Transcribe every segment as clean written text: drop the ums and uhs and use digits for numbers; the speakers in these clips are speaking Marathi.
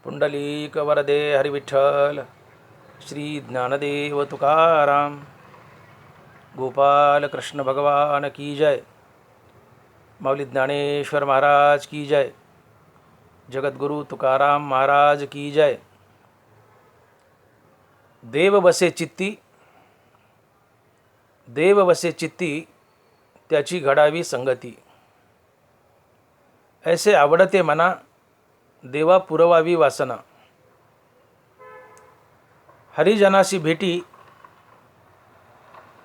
पुंडलिक वरदे हरिविठ्ठल श्री ज्ञानदेव तुकाराम गोपाल कृष्ण भगवान की जय। माऊली ज्ञानेश्वर महाराज की जय। जगद्गुरु तुकाराम महाराज की जय। देव बसे चित्ती, देव बसे चित्ती त्याची घडावी संगती। ऐसे आवडते मना देवा पुरवावी वासना। हरिजनाशी भेटी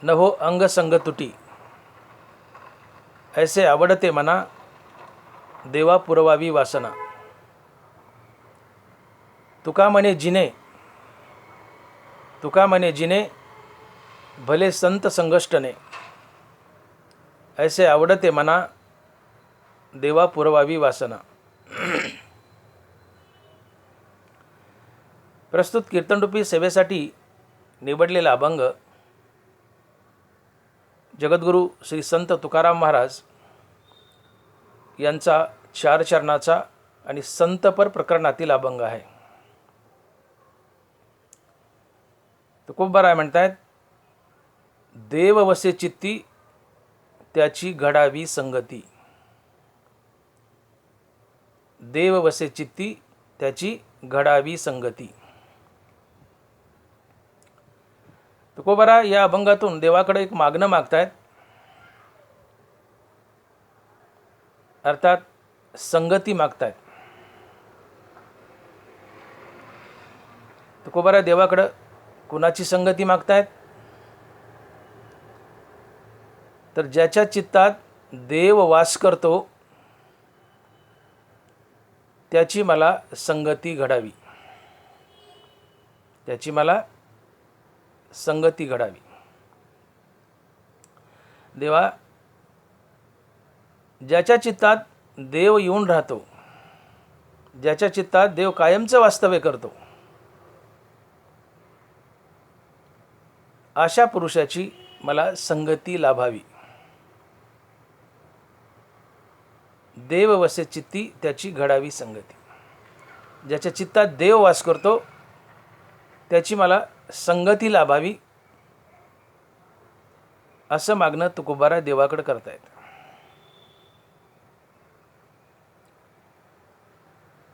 न हो अंग संग तुटी। ऐसे आवडते मना देवा पुरवावी वासना। तुका म्हणे जिने, तुका म्हणे जिने भले संत संगष्टने। ऐसे आवडते मना देवा पुरवावी वासना। प्रस्तुत कीर्तनरूपी सेवेसाठी निवडलेला अभंग जगद्गुरू श्री संत तुकाराम महाराज यांचा 4 चरणाचा आणि संतपर प्रकरणातील अभंग आहे। तुकोबाराय म्हणतात, देव वसे चित्ती त्याची घडावी संगती। देव वसे चित्ती त्याची घडावी संगती। तुकोबारा या अभंगातून देवाकडे एक मागणं मागतायत, अर्थात संगती मागतायत। तुकोबारा देवाकडे कुणाची संगती मागतायत? तर ज्याच्या चित्तात देव वास करतो त्याची मला संगती घडावी, त्याची मला संगती घडावी। देवा, ज्याच्या चित्तात देव येऊन राहतो, ज्याच्या चित्तात देव कायमचं वास्तव्य करतो, अशा पुरुषाची मला संगती लाभावी। देव वसे चित्ती त्याची घडावी संगती। ज्याच्या चित्तात देव वास करतो त्याची मला संगती लाभावी, असं मागणं तुकोबारा देवाकडे करतायत।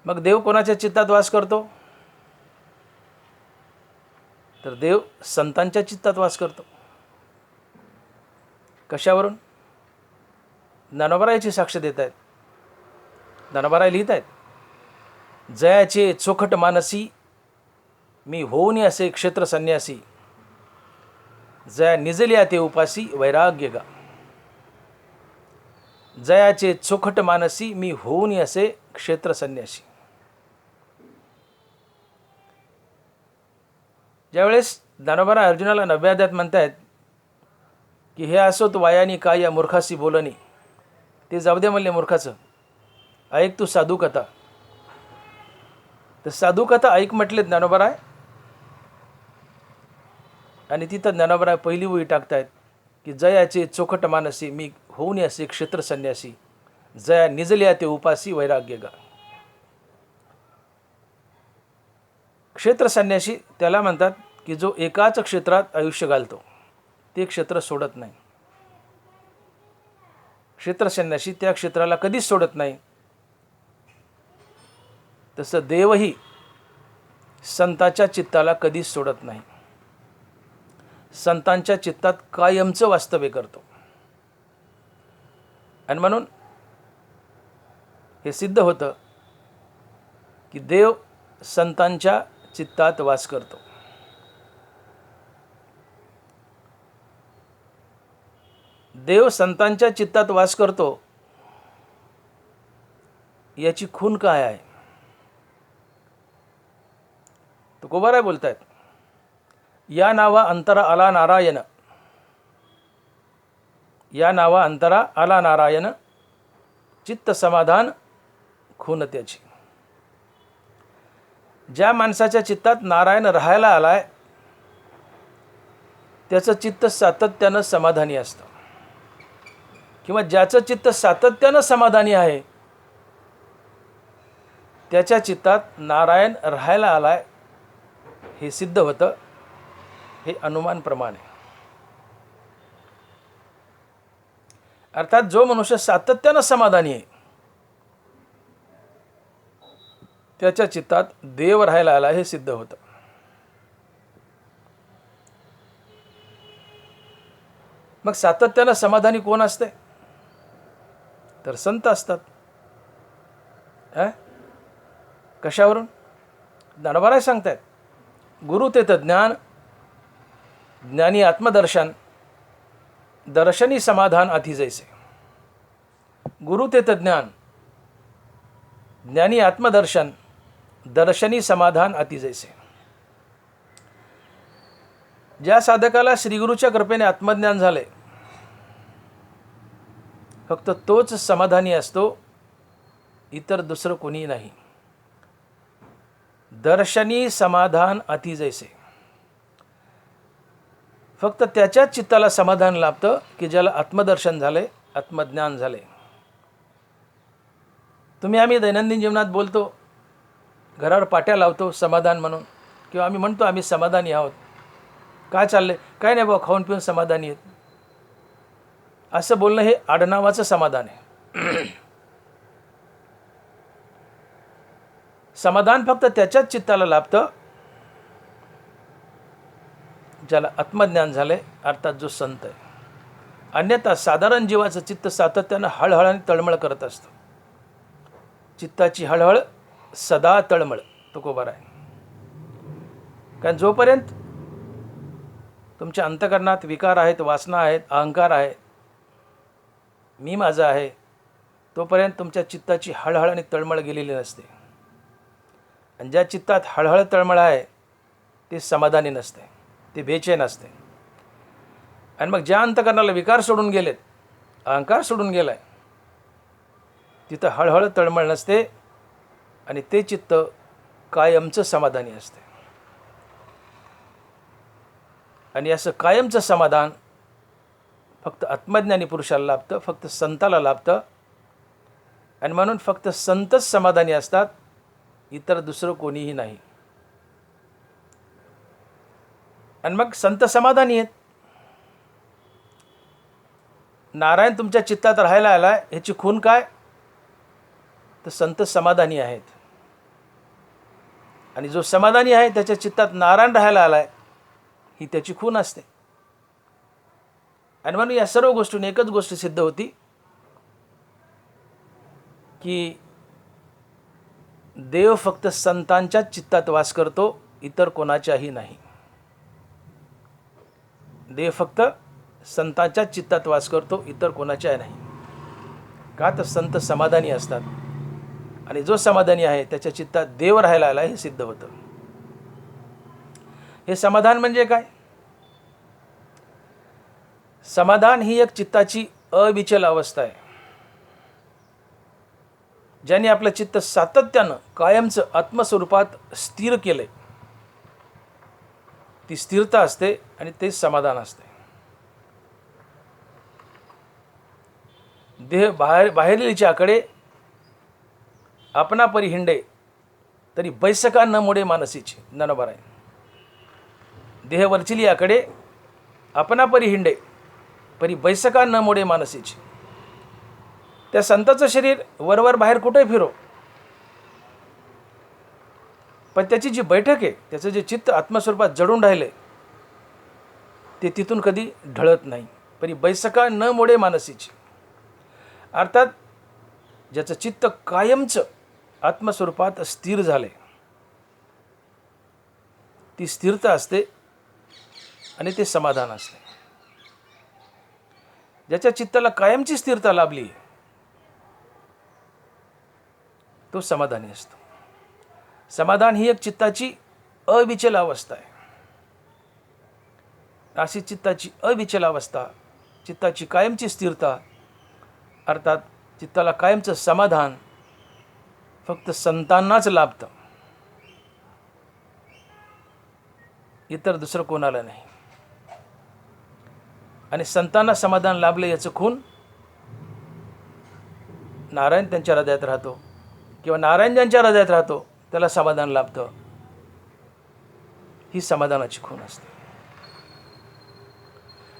मग देव कोणाच्या चित्तात वास करतो? तर देव संतांच्या चित्तात वास करतो। कशावरून? ज्ञानोबारायाची साक्ष देत आहेत। ज्ञानोबाराय लिहित आहेत, जयाचे चोखट मानसी मी होऊन असे क्षेत्र संन्यासी। जया निजल्या ते उपासी वैराग्य गा। जयाचे चोखट मानसी मी होऊन असे क्षेत्र संन्यासी। ज्यावेळेस ज्ञानोबाराय अर्जुनाला 9व्या अध्यायात म्हणतायत की हे असोत वायानी काय या मूर्खाशी बोलणी, ते जाऊ दे म्हणले मूर्खाचं, ऐक तू साधू कथा। तर साधू कथा ऐक म्हटले ज्ञानोबाराय, आणि तिथं ज्ञानोबाराय पहिली ओळी टाकतायत की जयाचे चोखट मानसी मी होऊन असे क्षेत्र संन्यासी। जया निजल्या ते उपासी वैराग्य गा। क्षेत्र संन्यासी त्याला म्हणतात की जो एकाच क्षेत्रात आयुष्य घालतो, ते क्षेत्र सोडत नाही। क्षेत्र संन्यासी त्या क्षेत्राला कधीच सोडत नाही। तसं देवही संतांच्या चित्ताला कधीच सोडत नाही, संतांच्या चित्तात कायमचं वास्तव्य करतो। आणि म्हणून हे सिद्ध होतं की देव संतांच्या चित्तात वास करतो। देव संतांच्या चित्तात वास करतो याची खूण काय आहे? तुकोबाराय बोलतायत, या नावा अंतरा आला नारायण, या नावा अंतरा आला नारायण, चित्त समाधान खून त्याची। ज्या माणसाच्या चित्तात नारायण राहायला आलाय त्याचं चित्त सातत्यानं समाधानी असतं, किंवा ज्याचं चित्त सातत्यानं समाधानी आहे त्याच्या चित्तात नारायण राहायला आलाय हे सिद्ध होतं. हे अनुमान प्रमाणे. अर्थात जो मनुष्य सातत्यानं समाधानी आहे त्याच्या चित्तात देव राहायला आला हे सिद्ध होतं. मग सातत्यानं समाधानी कोण असते? तर संत असतात. कशावरून? ज्ञानोबा सांगतायत, गुरु तेथ ज्ञान, ज्ञानी आत्मदर्शन, दर्शनी समाधान अति जैसे. गुरु तेथ ज्ञान, ज्ञानी आत्मदर्शन, दर्शनी समाधान अति जैसे. ज्या साधकाला श्रीगुरूच्या कृपेने आत्मज्ञान झाले फक्त तोच समाधानी असतो, इतर दुसरं कोणी नाही. दर्शनी समाधान अति जैसे. फक्त त्याच्याच चित्ताला समाधान लाभतं की ज्याला आत्मदर्शन झाले, आत्मज्ञान झाले. आम्ही दैनंदिन जीवनात बोलतो, घरावर पाट्या लावतो समाधान म्हणून, किंवा आम्ही म्हणतो आम्ही समाधानी आहोत. काय चाललंय? काय नाही बाबा, खाऊन पिऊन समाधानी आहेत. असं बोलणं हे आडनावाचं समाधान आहे. समाधान फक्त त्याच्याच चित्ताला लाभतं ज्याला आत्मज्ञान झाले, अर्थात जो संत आहे. अन्यथा साधारण जीवाचं चित्त सातत्यानं हळहळाने तळमळ करत असतं. चित्ताची हळहळ सदा तळमळ तुकोबार आहे. कारण जोपर्यंत तुमच्या अंतःकरणात विकार आहेत, वासना आहेत, अहंकार आहे, मी माझा आहे, तोपर्यंत तुमच्या चित्ताची हळहळ आणि तळमळ गेलेली नसते. आणि ज्या चित्तात हळहळ तळमळ आहे ते समाधानी नसते, ते बेचैन असते. आणि मग ज्या अंतःकरणाला विकार सोडून गेलेत, अहंकार सोडून गेलाय, तिथं हळहळ तळमळ नसते आणि ते चित्त कायमचं समाधानी असते. आणि असं कायमचं समाधान फक्त आत्मज्ञानी पुरुषाला लाभतं, फक्त संताला लाभतं. आणि म्हणून फक्त संतच समाधानी असतात, इतर दुसरं कोणीही नाही. आणि मग संत समाधानी आहेत. नारायण तुमच्या चित्तात राहायला आलाय ह्याची खूण काय? तर संत समाधानी आहेत. आणि जो समाधानी आहे त्याच्या चित्तात नारायण राहायला आलाय ही त्याची खूण असते. आणि म्हणून या सर्व गोष्टींनी एकच गोष्ट सिद्ध होती की देव फक्त संतांच्याच चित्तात वास करतो, इतर कोणाच्याही नाही. देव फक्त संतांच्याच चित्तात वास करतो, इतर कोणाच्याही नाही. का? तर संत समाधानी असतात. आणि जो समाधानी आहे त्याच्या चित्तात देव राहायला आला हे सिद्ध होतं. हे समाधान म्हणजे काय? समाधान ही एक चित्ताची अविचल अवस्था आहे. ज्याने आपलं चित्त सातत्यानं कायमचं आत्मस्वरूपात स्थिर केलंय, ती स्थिरता असते आणि ते समाधान असते. देह बाहेरीलच्या आकडे आपणा परी हिंडे तरी बैसका न मोडे मानसीची. ज्ञानोबा आहे. देह वरचिली आकडे आपणा परी हिंडे परी बैसका न मोडे मानसीची. त्या संताचं शरीर वरवर बाहेर कुठे फिरो, पण त्याची जी बैठक आहे, त्याचं जे चित्त आत्मस्वरूपात जडून राहिले ते तिथून कधी ढळत नाही. परी बैसका न मोडे मानसीची. अर्थात ज्याचं चित्त कायमचं आत्मस्वरूपात स्थिर झाले, ती स्थिरता असते आणि ते समाधान असते. ज्याच्या चित्ताला कायमची स्थिरता लाभली तो समाधानी असतो. समाधान ही एक चित्ताची अविचल अवस्था आहे. अशी चित्ताची अविचल अवस्था, चित्ताची कायमची स्थिरता, अर्थात चित्ताला कायमचं समाधान फक्त संतांनाच लाभतं, इतर दुसरं कोणाला नाही. आणि संतांना समाधान लाभले याचं खूण नारायण त्यांच्या हृदयात राहतो किंवा नारायण ज्यांच्या हृदयात राहतो त्याला समाधान लाभतं. ही समाधानाची खूण असते.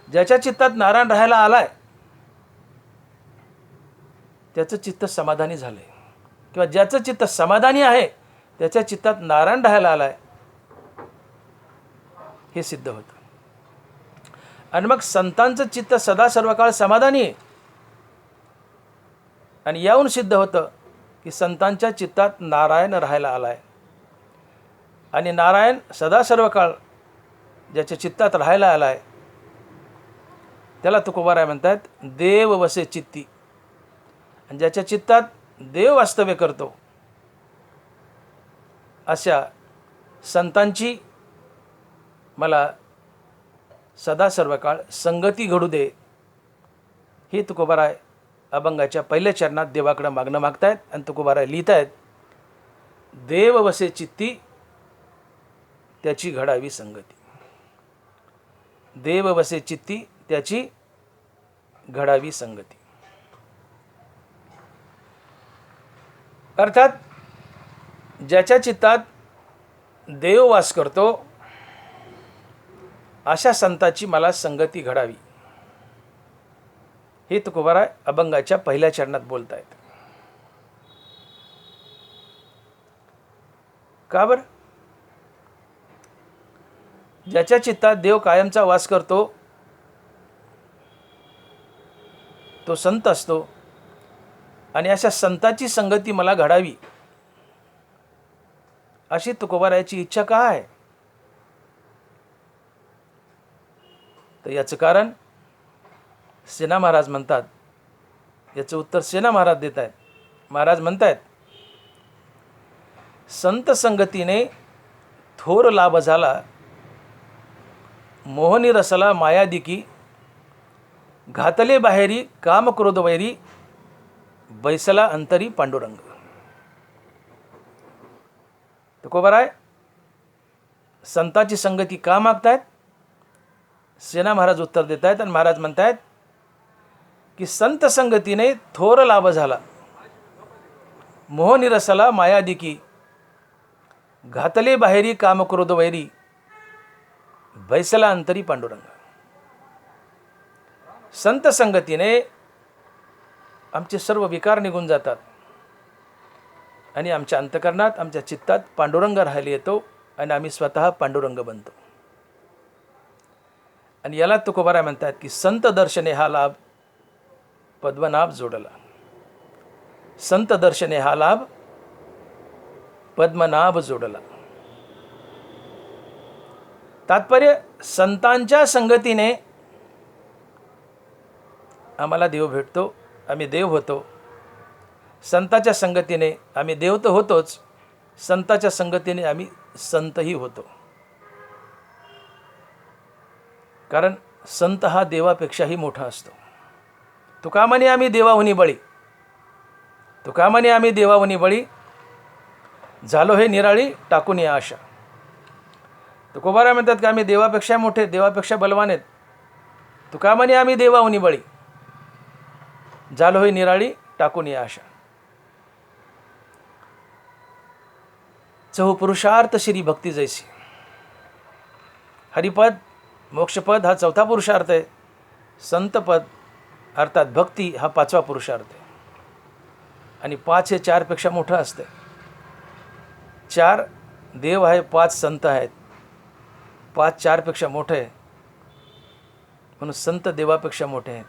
ज्याच्या चित्तात नारायण राहायला आलाय त्याचं चित्त समाधानी झालंय, किंवा ज्याचं चित्त समाधानी आहे त्याच्या चित्तात नारायण राहायला आलाय हे सिद्ध होतं. आणि मग संतांचं चित्त सदा सर्व काळ समाधानी आहे. आणि याहून सिद्ध होतं की संतांच्या चित्तात नारायण राहायला आलाय. आणि नारायण सदा सर्व काळ ज्याच्या चित्तात राहायला आलाय त्याला तुकोबाराय म्हणतात देव वसे चित्ती. आणि ज्याच्या चित्तात देव वास्तव्य करतो अशा संतांची मला सदा सर्व काळ संगती घडू दे. हे तुकोबाराय अभंगाच्या पहिल्या चरणात देवाकडे मागणं मागतायत. आणि तुकोबाराय लिहित आहेत, देव वसे चित्ती त्याची घडावी संगती. देव वसे चित्ती त्याची घडावी संगती. अर्थात ज्याच्या चित्तात देव वास करतो अशा संताची मला संगती घडावी. हे तुकोबाराय अभंगाच्या पहिल्या चरणात बोलतायत. का बरं? ज्याच्या चित्तात देव कायमचा वास करतो तो संत असतो. आणि अशा संताची संगती मला घडावी अशी तुकोबारायाची इच्छा का आहे? तर याचं कारण सेना महाराज म्हणतात. याचं उत्तर सेना महाराज देत आहेत. महाराज म्हणतायत, संत संगतीने थोर लाभ झाला, मोहनी रसला मायादिकी, घातले बाहेरी काम क्रोध वैरी, बैसला अंतरी पांडुरंग. तुकोबाराय संताची संगती का मागतायत? सेना महाराज उत्तर देत आहेत. आणि महाराज म्हणतायत की संत संगतीने थोर लाभ झाला, मोह निरसला मायादिकी, घातले बाहेरी काम क्रोध वैरी, बैसला अंतरी पांडुरंग. संत संगतीने आमचे सर्व विकार निघून जातात आणि आमच्या अंतकरणात आमच्या चित्तात पांडुरंग राहायला येतो आणि आम्ही स्वतः पांडुरंग बनतो. आणि याला तुकोबाराय म्हणतात की संत दर्शने हा लाभ पद्मनाभ जोडला. संत दर्शने हा लाभ पद्मनाभ जोडला. तात्पर्य, संतांच्या संगतीने आम्हाला देव भेटतो, आम्ही देव होतो. संताच्या संगतीने आम्ही देव तर होतोच, संताच्या संगतीने आम्ही संतही होतो. कारण संत हा देवापेक्षाही मोठा असतो. तुका म्हणे आम्ही देवाहुनी बळी, तुका म्हणे आम्ही देवाहुनी बळी, झालो हे निराळी टाकून या आशा. तुकोबाराय म्हणतात की आम्ही देवापेक्षा मोठे, देवापेक्षा बलवान आहेत. तुका म्हणे आम्ही देवाहुनी बळी, झालो हे निराळी टाकून या आशा. चहु पुरुषार्थ श्री भक्ती जैसी. हरिपद मोक्षपद हा चौथा पुरुषार्थ आहे. संतपद अर्थात भक्ती हा पाचवा पुरुषार्थ आहे. आणि 5 हे 4 पेक्षा मोठं असतं. 4 देव आहे, 5 संत आहेत. 5 4 पेक्षा मोठं आहे, म्हणून संत देवापेक्षा मोठे आहेत.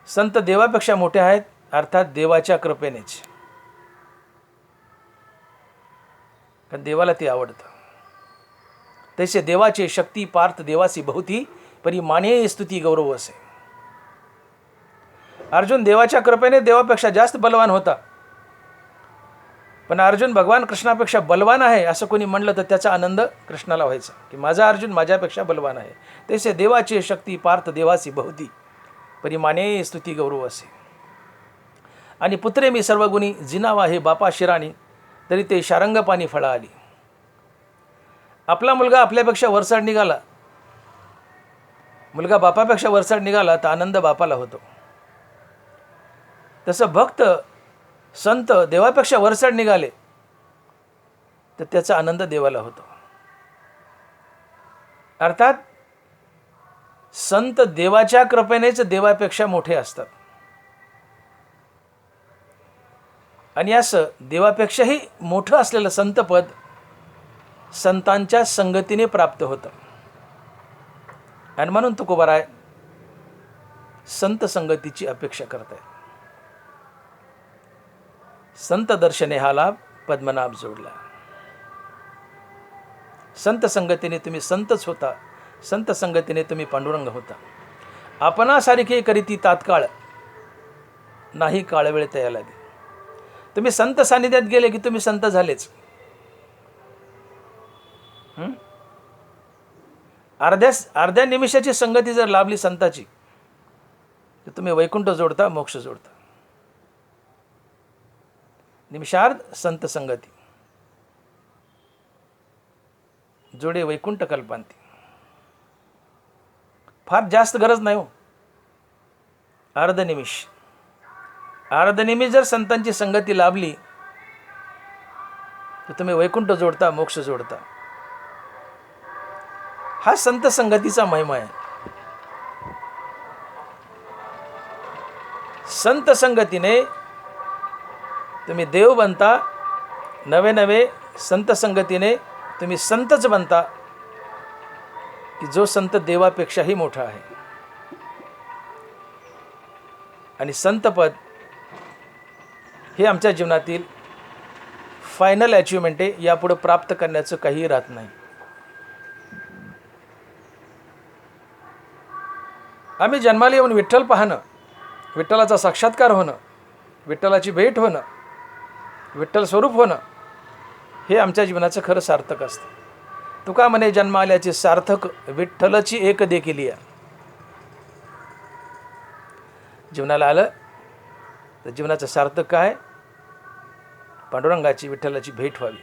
संत देवापेक्षा मोठे आहेत अर्थात देवाच्या कृपेनेच, कारण देवाला ते आवडतं. तसे देवाचे शक्ती पार्थ देवासी बहुती, परी माने स्तुती गौरव असे. अर्जुन देवाच्या कृपेने देवापेक्षा जास्त बलवान होता. पण अर्जुन भगवान कृष्णापेक्षा बलवान आहे असं कोणी म्हणलं तर त्याचा आनंद कृष्णाला व्हायचा की माझा अर्जुन माझ्यापेक्षा बलवान आहे. तसे देवाची शक्ती पार्थ देवासी बहुती, परी माने स्तुती गौरव असे. आणि पुत्रे मी सर्वगुणी, जिनावा हे बापा शिराणी, तरी ते शारंग पाणी फळा आली. आपला मुलगा आपल्यापेक्षा वरचढ निघाला, मुलगा बापापेक्षा वरचढ निघाला तर आनंद बापाला होतो. तसं भक्त संत देवापेक्षा वरचढ निघाले तर त्याचा आनंद देवाला होतो. अर्थात संत देवाच्या कृपेनेच देवापेक्षा मोठे असतात. आणि असं देवापेक्षाही मोठं असलेलं संतपद संतांच्या संगतीने प्राप्त होतं. आणि म्हणून तुकोबाराय संत संगतीची अपेक्षा करताय. संत दर्शने हा लाभ पद्मनाभ जोडला. संत संगतीने तुम्ही संतच होता, संत संगतीने तुम्ही पांडुरंग होता. आपणासारखे करीती तात्काळ नाही काळ वेळ तया लागे. तुम्ही संत सानिध्यात गेले की तुम्ही संत झालेच. अर्ध्या निमिषाची संगती जर लाभली संताची तर तुम्ही वैकुंठ जोडता, मोक्ष जोडता. निमिषार्ध संत संगती जोडे वैकुंठ कल्पांती. फार जास्त गरज नाही हो. अर्ध निमिष जर संतांची संगती लाभली तर तुम्ही वैकुंठ जोडता, मोक्ष जोडता. हा संत संगतीचा महिमा आहे. संत संगतीने तुम्ही देव बनता. नवे संत संगतीने तुम्ही संतच बनता की जो संत देवापेक्षाही मोठा आहे. आणि संतपद हे आमच्या जीवनातील फायनल अचिव्हमेंट आहे. यापुढे प्राप्त करण्याचं काही राहत नाही. आम्ही जन्माला येऊन विठ्ठल पाहणं, विठ्ठलाचा साक्षात्कार होणं, विठ्ठलाची भेट होणं, विठ्ठल स्वरूप होणं हे आमच्या जीवनाचं खरं सार्थक असतं. तुका म्हणे जन्म आल्याचे सार्थक विठ्ठलची एक देखील या. जीवनाला आलं तर जीवनाचं सार्थक काय? पांडुरंगाची, विठ्ठलाची भेट व्हावी,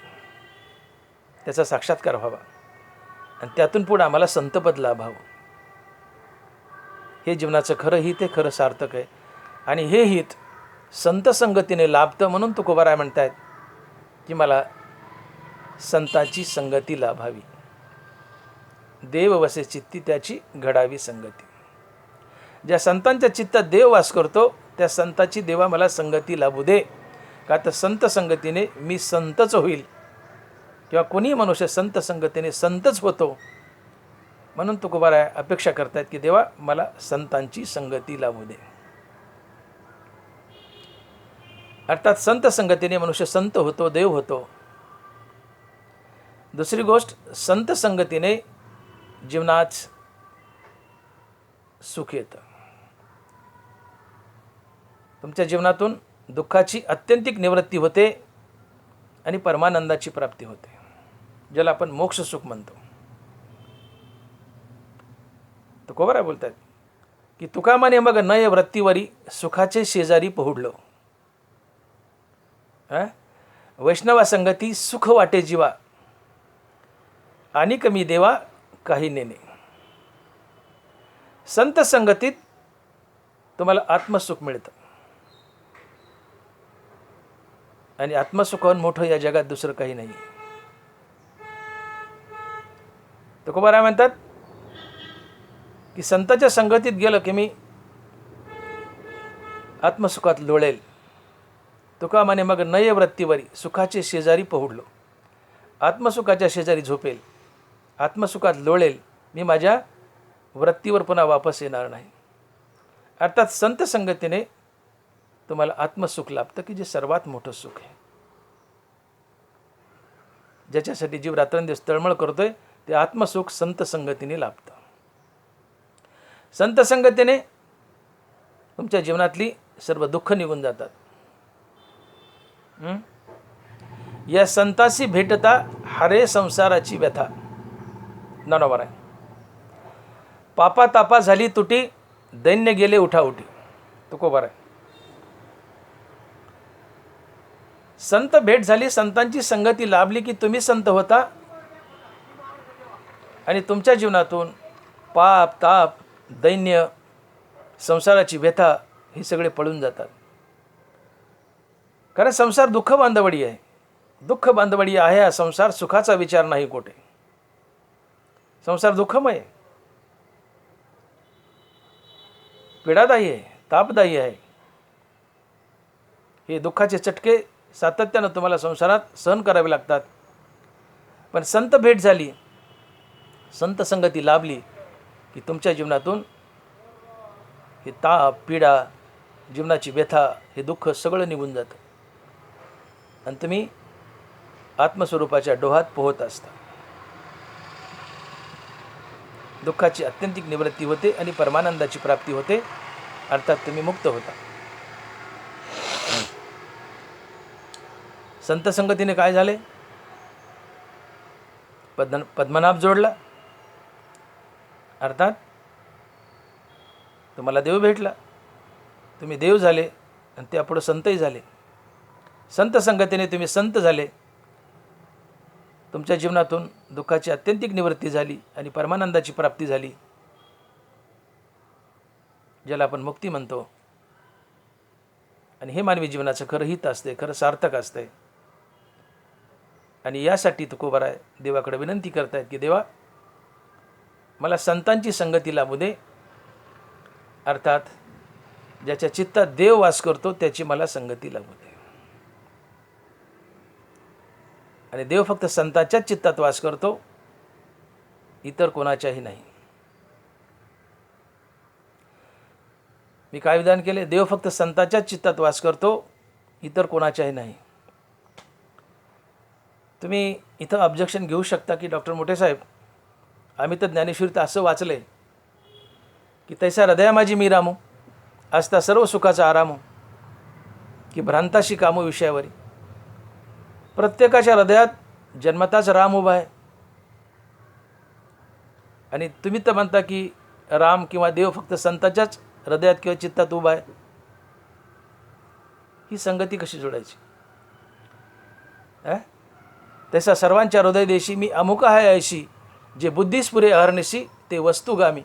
त्याचा साक्षात्कार व्हावा आणि त्यातून पुढे आम्हाला संतपद लाभावं. हे जीवनाचं खरं हित आहे, खरं सार्थक आहे. आणि हे हित संत संगतीने लाभतं. म्हणून तुकोबाराय म्हणतायत की मला संतांची संगती लाभावी. देव वसे चित्ती त्याची घडावी संगती. ज्या संतांच्या चित्तात देव वास करतो त्या संताची देवा मला संगती लाभू दे. का तर संत संगतीने मी संतच होईल किंवा कोणी मनुष्य संत संगतीने संतच होतो. म्हणून तुकोबाराय अपेक्षा करतायत की देवा मला संतांची संगती लाभू दे. अर्थात संत संगतीने मनुष्य संत होतो, देव होतो. दुसरी गोष्ट, संत संगतीने जीवनात सुख येतं. तुमच्या जीवनातून दुःखाची अत्यंतिक निवृत्ती होते आणि परमानंदाची प्राप्ती होते, ज्याला आपण मोक्ष सुख म्हणतो. तुकोबाराय बोलतात की तुका म्हणे मग नय वृत्तीवरी सुखाचे शेजारी पहुडलो. वैष्णवा संगती सुख वाटे जीवा आणि कमी देवा काही नेणे. संत संगतीत तुम्हाला आत्मसुख मिळतं आणि आत्मसुखाहून मोठं या जगात दुसरं काही नाही. तुकोबाराय म्हणतात की संतांच्या संगतीत गेलं की मी आत्मसुखात लोळेल. तुका म्हणे मग नय वृत्तीवरी सुखाचे शेजारी पहुडलो. आत्मसुखाच्या शेजारी झोपेल, आत्मसुखात लोळेल, मी माझ्या वृत्तीवर पुन्हा वापस येणार नाही. अर्थात संत संगतीने तुम्हाला आत्मसुख लाभतं की जे सर्वात मोठं सुख आहे. ज्याच्यासाठी जीव रात्रंदिवस तळमळ करतोय ते आत्मसुख संत संगतीने लाभतं. संत संगतीने तुमच्या जीवनातली सर्व दुःख निघून जातात. या संताशी भेटता हरे संसाराची व्यथा. नवरा पापा तापा झाली तुटी, दैन्य गेले उठाउठी. तुकोबाराय संत भेट झाली, संतांची संगती लाभली की तुम्ही संत होता आणि तुमच्या जीवनातून पाप ताप दैन्य संसाराची व्यथा हे सगळे पळून जातात. कारण संसार दुःख बांधवडी आहे. दुःख बांधवडी आहे हा संसार, सुखाचा विचार नाही कोठे. संसार दुःखमय आहे, पीडादायी आहे, तापदायी आहे. हे दुःखाचे चटके सातत्यानं तुम्हाला संसारात सहन करावे लागतात. पण संत भेट झाली, संत संगती लाभली की तुमच्या जीवनातून हे ताप, पीडा, जीवनाची व्यथा, हे दुःख सगळं निघून जातं आणि तुम्ही आत्मस्वरूपाच्या डोहात पोहत असता. दुःखाची अत्यंतिक निवृत्ती होते आणि परमानंदाची प्राप्ती होते, अर्थात तुम्ही मुक्त होता. संत संगतीने काय झाले? पद्मनाभ जोडला, अर्थात तुम्हाला देव भेटला, तुम्ही देव झाले आणि त्यापुढे संतही झाले. संत संगतीने तुम्ही संत झाले, तुमच्या जीवनातून दुःखाची अत्यंतिक निवृत्ती झाली आणि परमानंदाची प्राप्ती झाली, ज्याला आपण मुक्ती म्हणतो. आणि हे मानवी जीवनाचं खरं हित असते, खरं सार्थक असते. आणि यासाठी तुकोबाराय देवाकडे विनंती करतायत की देवा, मला संतांची संगती लाभू दे, अर्थात ज्याच्या चित्तात देव वास करतो त्याची मला संगती लाभू दे. आणि देव फक्त संतांच्याच चित्तात वास करतो, इतर कोणाच्याही नाही. मी काय विधान केले? देव फक्त संतांच्याच चित्तात वास करतो, इतर कोणाच्याही नाही. तुम्ही इथं ऑब्जेक्शन घेऊ शकता की डॉक्टर मोठे साहेब, आम्ही तर ज्ञानेश्वरीत असं वाचले की तैसा हृदया माझी मी रामू, असता सर्व सुखाचा आरामू, की भ्रांताशी कामू विषयावरी. प्रत्येकाच्या हृदयात जन्मताच राम उभा आहे. आणि तुम्ही तर म्हणता की राम किंवा देव फक्त संताच्याच हृदयात किंवा चित्तात उभा आहे. ही संगती कशी जोडायची? तसा सर्वांच्या हृदयदेशी मी अमुक आहे ऐशी, जे बुद्धीस पुरे अहर्निशी ते वस्तुगामी.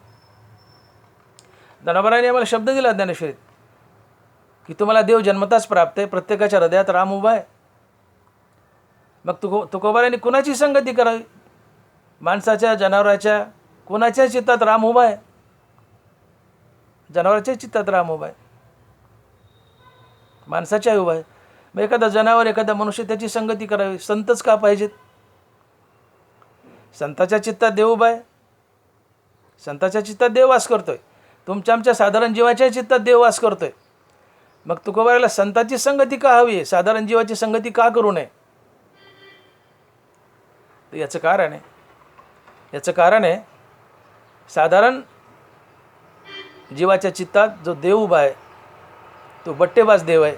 ज्ञानोबारायांनी आम्हाला शब्द दिला ज्ञानेश्वरीत की तुम्हाला देव जन्मताच प्राप्त आहे, प्रत्येकाच्या हृदयात राम उभा आहे. मग तुकोबारायांनी कुणाची संगती करावी? माणसाच्या, जनावराच्या, कुणाच्या चित्तात राम उभा आहे? जनावराच्या चित्तात राम उभा आहे, माणसाच्याही उभा आहे. मग एखादा जनावर, एखादा मनुष्य, त्याची संगती करावी. संतच का पाहिजेत? संताच्या चित्तात देव उभा आहे, संताच्या चित्तात देव वास करतोय. तुमच्या आमच्या साधारण जीवाच्या चित्तात देव वास करतोय. मग तुकोबाराला संताची संगती का हवी आहे, साधारण जीवाची संगती का करू नये? तर याचं कारण आहे साधारण जीवाच्या चित्तात जो देव उभा आहे तो बट्टेबाज देव आहे,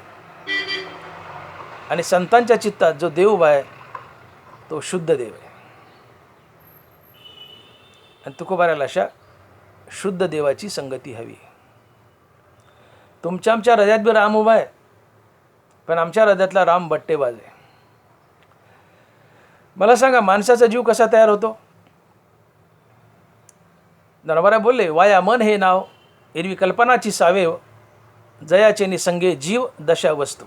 आणि संतांच्या चित्तात जो देव उभा आहे तो शुद्ध देव आहे. आणि तुकोबाराला अशा शुद्ध देवाची संगती हवी. तुमच्या आमच्या हृदयात बी राम उभा आहे, पण आमच्या हृदयातला राम बट्टेबाज आहे. मला सांगा, माणसाचा जीव कसा तयार होतो? ज्ञानोबा बोलले, वाया मन हे नाव, एरवी कल्पनाची सावेव, जयाचे निसंगे जीव दशा वस्तू.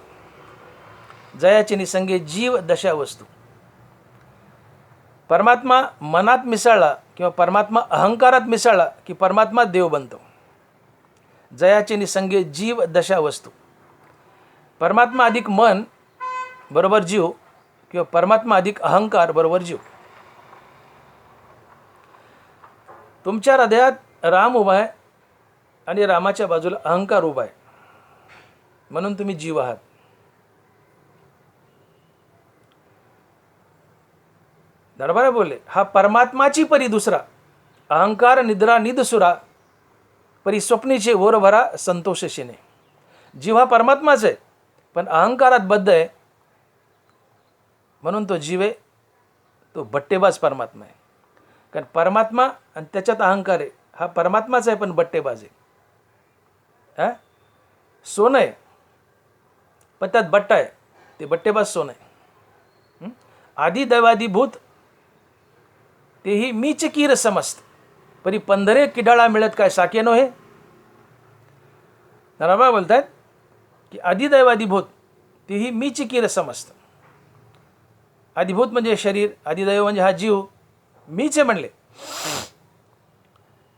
जयाचे निसंगे जीव दशा वस्तू. परमात्मा मनात मिसळला किंवा परमात्मा अहंकारात मिसळला की परमात्मा देव बनतो. जयाचे निसंगे जीव दशा वस्तू. परमात्मा अधिक मन बरोबर जीव, किंवा परमात्मा अधिक अहंकार बरोबर जीव. तुमच्या हृदयात राम उभा आहे आणि रामाच्या बाजूला अहंकार उभा आहे, म्हणून तुम्ही जीव आहात. दरबारा बोलले, हा परमात्माची परी दुसरा, अहंकार निद्रा निदसुरा, परी स्वप्नीचे ओर भरा संतोष शेने. जीव हा परमात्माच आहे, पण अहंकारात बद्ध आहे, म्हणून तो जीव आहे, तो बट्टेबाज परमात्मा आहे. कारण परमात्मा आणि त्याच्यात अहंकार आहे. हा परमात्माच आहे पण बट्टेबाज आहे. सोनं आहे पण त्यात बट्टा आहे, ते बट्टेबाज सोनं आहे. आधी दैवादिभूत तेही मीच कीर समस्त, परी पंधरे किडाळा मिळत काय साके नो हे. नराबा बोलतायत की आधी दैवादिभूत तीही मीची कीर समजतं. आदिभूत म्हणजे शरीर, आदिदैव म्हणजे हा जीव, मीचे म्हणले.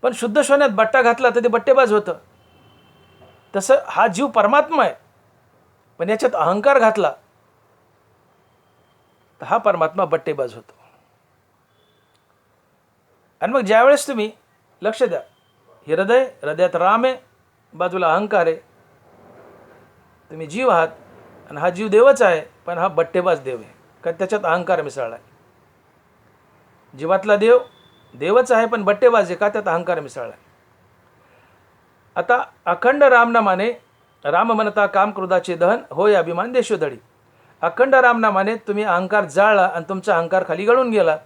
पण शुद्ध सोन्यात बट्टा घातला तर ते बट्टेबाज होतं. तसं हा जीव परमात्मा आहे, पण याच्यात अहंकार घातला तर हा परमात्मा बट्टेबाज होतो. आणि मग ज्यावेळेस तुम्ही लक्ष द्या, हे हृदय, हृदयात राम आहे, बाजूला अहंकार आहे. तुम्ही जीव आहात आणि हा जीव देवच आहे, पण हा बट्टेबाज देव आहे, कारण त्याच्यात अहंकार मिसळला आहे. जीवातला देव देवच आहे, पण बट्टेबाज आहे, का त्यात अहंकार मिसळला आहे. आता अखंड रामनामाने, राम म्हणता काम क्रोधाचे दहन होय अभिमान देशोधडी. अखंड रामनामाने तुम्ही अहंकार जाळला आणि तुमचा अहंकार खाली गळून गेला.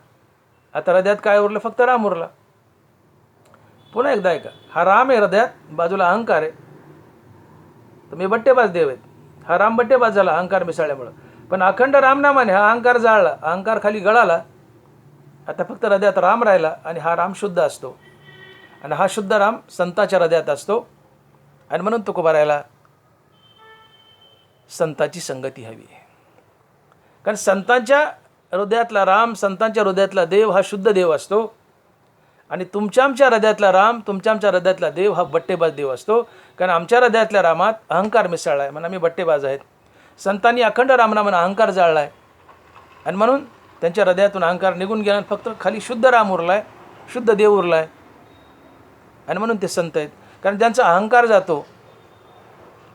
आता हृदयात काय उरलं? फक्त राम उरला. पुन्हा एकदा ऐका, हा राम आहे हृदयात, बाजूला अहंकार आहे. तुम्ही बट्टेबाज देव आहेत. हा राम बट्टेबाज झाला अहंकार मिसळल्यामुळं. पण अखंड रामनामाने हा अहंकार जाळला, अहंकार खाली गळाला. आता फक्त हृदयात राम राहिला आणि हा राम शुद्ध असतो. आणि हा शुद्ध राम संताच्या हृदयात असतो. आणि म्हणून तुकोबारायला संताची संगती हवी आहे. कारण संतांच्या हृदयातला राम, संतांच्या हृदयातला देव हा शुद्ध देव असतो. आणि तुमच्या आमच्या हृदयातला राम, तुमच्या आमच्या हृदयातला देव हा बट्टेबाज देव असतो. कारण आमच्या हृदयातल्या रामात अहंकार मिसळला आहे, म्हणून आम्ही बट्टेबाज आहेत. संतांनी अखंड रामनामानं अहंकार जाळला आहे आणि म्हणून त्यांच्या हृदयातून अहंकार निघून गेला, फक्त खाली शुद्ध राम उरला आहे, शुद्ध देव उरला आहे. आणि म्हणून ते संत आहेत. कारण ज्यांचा अहंकार जातो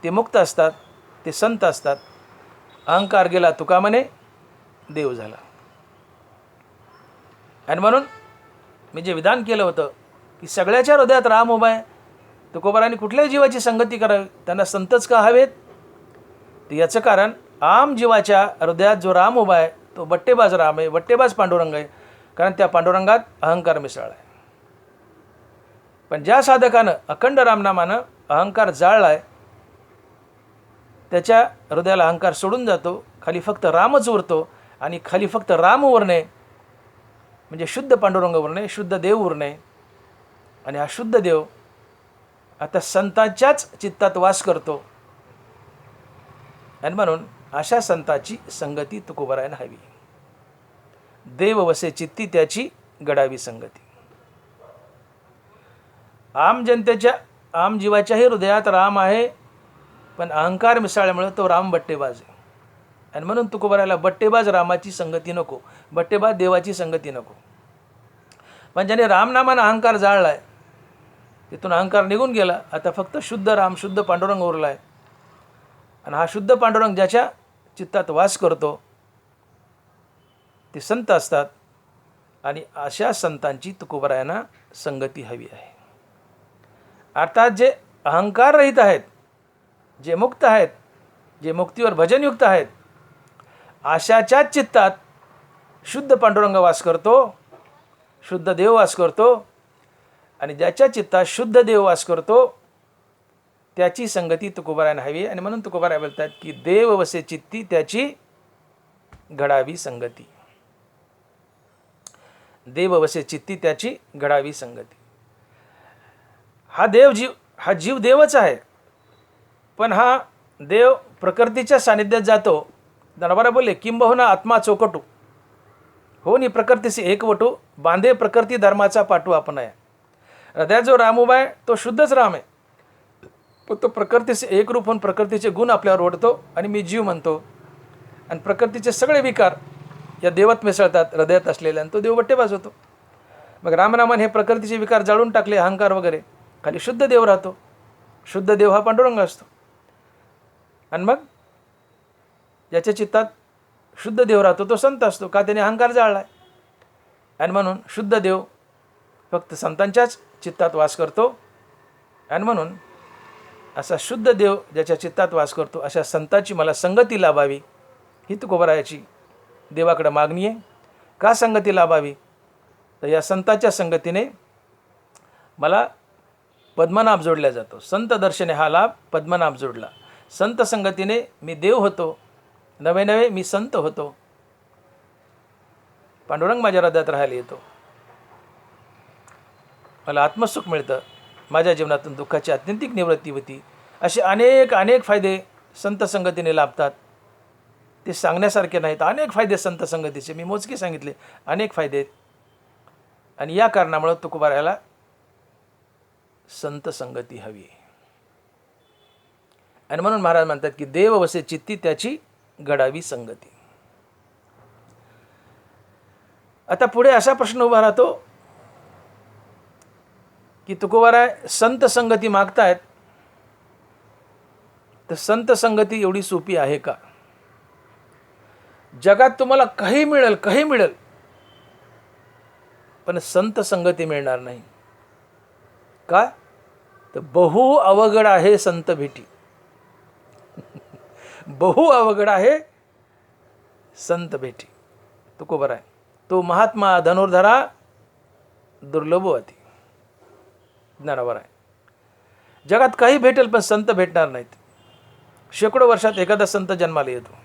ते मुक्त असतात, ते संत असतात. अहंकार गेला तुका म्हणे देव झाला. आणि म्हणून मी जे विधान केलं होतं की सगळ्याच्या हृदयात राम उभा आहे, तुकोबारांनी कुठल्याही जीवाची संगती करावी, त्यांना संतच का हवेत? तर याचं कारण आम जीवाच्या हृदयात जो राम उभा आहे तो बट्टेबाज राम आहे, बट्टेबाज पांडुरंग आहे. कारण त्या पांडुरंगात अहंकार मिसळला आहे. पण ज्या साधकानं अखंड रामनामानं अहंकार जाळला आहे, त्याच्या हृदयाला अहंकार सोडून जातो, खाली फक्त रामच उरतो. आणि खाली फक्त राम उरणे म्हणजे शुद्ध पांडुरंग उरणे, शुद्ध देव उरणे. आणि हा शुद्ध देव आता संतांच्याच चित्तात वास करतो. आणि म्हणून अशा संताची संगती तुकोबारायला हवी. देव वसे चित्ती त्याची घडावी संगती. आम जनतेच्या, आम जीवाच्याही हृदयात राम आहे, पण अहंकार मिसळल्यामुळे तो राम बट्टेबाज आहे. आणि म्हणून तुकोबारायला बट्टेबाज रामाची संगती नको, बट्टेबाज देवाची संगती नको. पण ज्याने रामनामानं अहंकार जाळला आहे, तिथून अहंकार निघून गेला, आता फक्त शुद्ध राम, शुद्ध पांडुरंग उरला आहे. आणि हा शुद्ध पांडुरंग ज्याच्या चित्तात वास करतो ते संत असतात. आणि अशा संतांची तुकोबारायांना संगती हवी आहे. अर्थात जे अहंकार रहित आहेत, जे मुक्त आहेत, जे मुक्तीवर भजनयुक्त आहेत, अशाच्याच चित्तात शुद्ध पांडुरंग वास करतो, शुद्ध देव वास करतो. आणि ज्याच्या चित्तात शुद्ध देव वास करतो त्याची संगती तुकोबारायला हवी. आणि म्हणून तुकोबाराय बोलतात की देव वसे चित्ती त्याची घडावी संगती. देव वसे चित्ती त्याची घडावी संगती. हा देव जीव, हा जीव देवच आहे, पण हा देव प्रकृतीच्या सानिध्यात जातो. दनबारा बोलले किंबहुना आत्मा चौकटू हो नि प्रकृतीचे एकवटू, बांधे प्रकृती धर्माचा पाठू आपण आहे. हृदयात जो राम उभा आहे तो शुद्धच राम आहे, पण तो प्रकृतीचे एकरूप होऊन प्रकृतीचे गुण आपल्यावर ओढतो आणि मी जीव म्हणतो. आणि प्रकृतीचे सगळे विकार या देवात मिसळतात हृदयात असलेले, आणि तो देव बट्टेबाज होतो. मग रामनामान हे प्रकृतीचे विकार जाळून टाकले, अहंकार वगैरे, खाली शुद्ध देव राहतो. शुद्ध देव हा पांडुरंग असतो. आणि मग ज्याच्या चित्तात शुद्ध देव राहतो तो संत असतो, का त्याने अहंकार जाळला आहे. आणि म्हणून शुद्ध देव फक्त संतांच्याच चित्तात वास करतो. आणि म्हणून असा शुद्ध देव ज्याच्या चित्तात वास करतो अशा संताची मला संगती लाभावी, ही तुकोबारायाची देवाकडे मागणी आहे. का संगती लाभावी? तर या संताच्या संगतीने मला पद्मनाभ जोडला जातो. संत दर्शने हा लाभ पद्मनाभ जोडला. संत संगतीने मी देव होतो, नवे नवे मी संत होतो. पांडुरंग माझ्या हृदयात राहायला येतो, मला आत्मसुख मिळतं, माझ्या जीवनातून दुःखाची आत्यंतिक निवृत्ती होती. असे अनेक अनेक फायदे संत संगतीने लाभतात. ते सांगण्यासारखे नाहीत. अनेक फायदे संत संगतीचे, मी मोजके सांगितले, अनेक फायदे आहेत. आणि या कारणामुळं तुकोबारायाला संत संगती हवी. आणि म्हणून महाराज म्हणतात की देव वसे चित्ती त्याची घडावी संगती. आता पुढे असा प्रश्न उभा राहतो की तुकोबाराय संत संगती मागतायत, तर संत संगती एवढी सोपी आहे का? जगात तुम्हाला काही मिळेल, पण संत संगती मिळणार नाही. का? तर बहु अवघड आहे संत भेटी. बहु अवघड आहे संत भेटी. तुकोबाराय तो महात्मा धनुर्धरा दुर्लभवती. ज्ञानावर आहे. जगात काही भेटेल पण संत भेटणार नाहीत. शेकडो वर्षात एखादा संत जन्माला येतो.